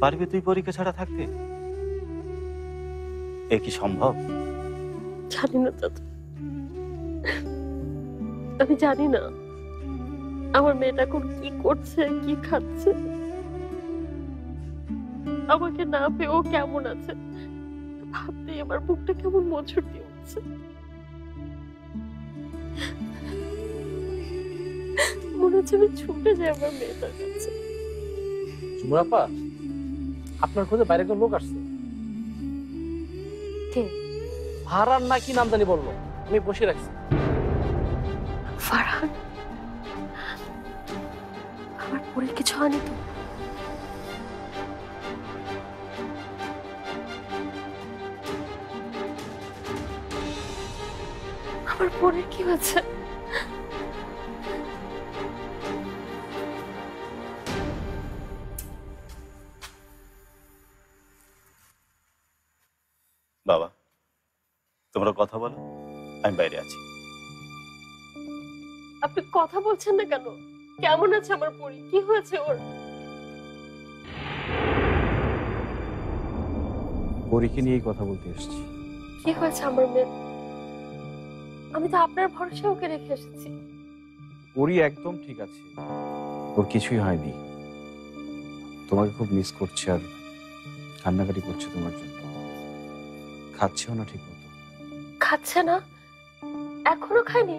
পারবি তুই পরীকে ছাড়া থাকতে? এ কি সম্ভব? জানি না দাদা, আমি জানি না আমার মেয়েটা এখন কি করছে, কি খাচ্ছে, আমাকে না পেয়ে ও কেমন আছে ভাবতেই আমার বুকটা কেমন মোচড় দিয়ে উঠছে। মনে হচ্ছে আমি ছুটে যাই আমার মেয়েটার কাছে। মুরাফা, আপনার খোঁজে বাইরে একটা লোক আসছে। কে? ফারহান না কি নাম জানি বললো, আমি বসে রাখছি। ফারহান? আমার পরীর কিছু হয়নি তো? আমার পরীর কি হয়েছে? বাবা, তোমরা কথা বলো, আমি বাইরে আছি। আপনি কথা বলছেন না কেন? কেমন আছে আমার পরী? কি হয়েছে ওর? পরীকে নিয়েই কথা বলতে এসেছি। কি হয়েছে আমার মেয়ে? আমি তো আপনার ভরসায় ওকে রেখে এসেছি। পরী একদম ঠিক আছে, ওর কিছুই হয়নি। তোমাকে খুব মিস করছে আর কান্নাকাটি করছে তোমার জন্য। খাচ্ছেও না ঠিক মতো। খাচ্ছে না? এখনো খায়নি?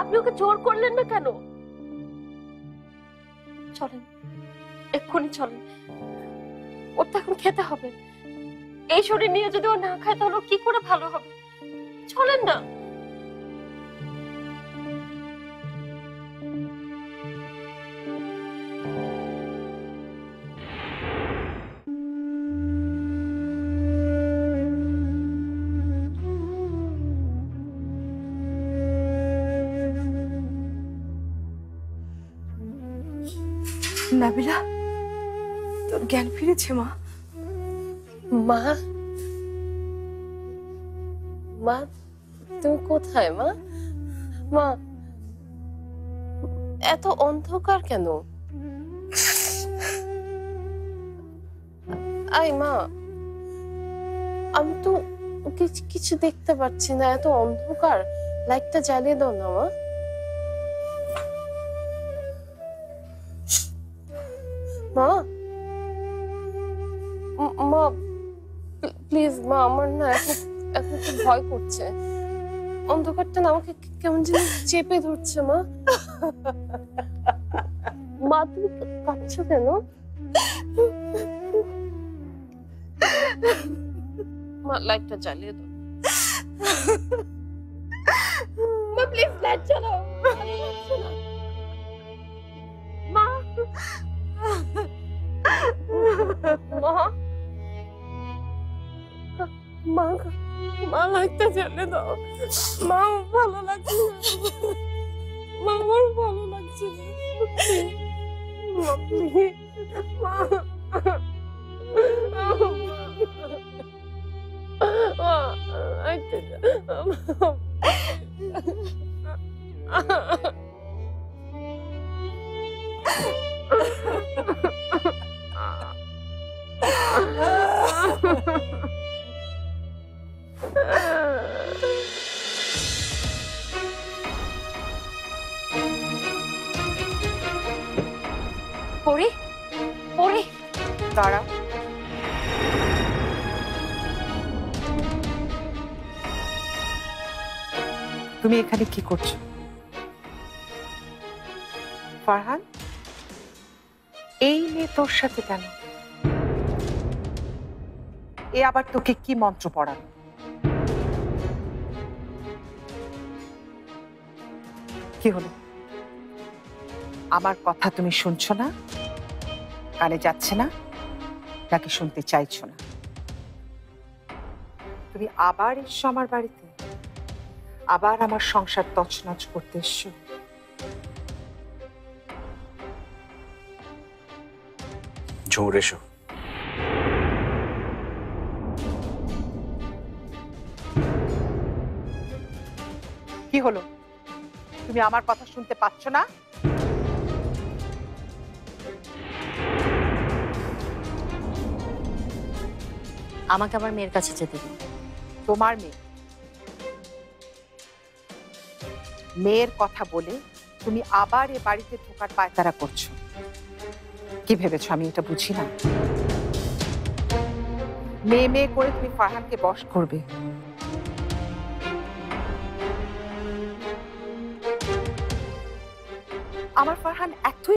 আপনি ওকে জোর করলেন না কেন? চলেন, এক্ষুনি চলেন, ওর তো এখন খেতে হবে। এই শরীর নিয়ে যদি ও না খায় তাহলে ও কি করে ভালো হবে? চলেন না। নাবিলা, তোর জ্ঞান ফিরেছে মা? মা, মা তুমি কোথায় মা? মা, এত অন্ধকার কেন? আই মা, আমি তো কিছু দেখতে পাচ্ছি না, এত অন্ধকার। লাইটটা জ্বালিয়ে দাও না মা। মা, মা প্লিজ মা, আমার না এখন এখন খুব ভয় করছে। অন্ধকারটা না আমাকে কেমন যেন চেপে ধরছে মা। মা তুমি কাঁদছো কেন? মা লাইটটা জ্বালিয়ে দাও। মা প্লিজ লাইট জ্বালাও। মা, মা, মা, মা লাইটটা জ্বালিয়ে দাও। মা ভালো লাগছে না, মা আমার ভালো লাগছে না। মা প্লিজ, মা, পরি, পরি, দাঁড়া। তুমি এখানে কি করছো? ফারহান, এই মেয়ে তোর সাথে কেন? এ আবার তোকে কি মন্ত্র পড়ানো? কি হলো? আমার কথা তুমি শুনছো না? কানে যাচ্ছে না নাকি শুনতে চাইছো না? তুমি আবার এসছো আমার বাড়িতে, আবার আমার সংসার তছনছ করতে এসছো। ঝুমুর এসো। কি হলো? তুমি আমার কথা শুনতে পাচ্ছ না? আমাকে আবার মেয়ের কাছে যেতে দিন। তোমার মেয়ের কথা বলে তুমি আবার এ বাড়িতে ঢোকার পায়তারা করছো। কি ভেবেছো আমি এটা বুঝি না? মেয়ে মেয়ে করে তুমি ফারহানকে বশ করবে। আমার ফারহান এতই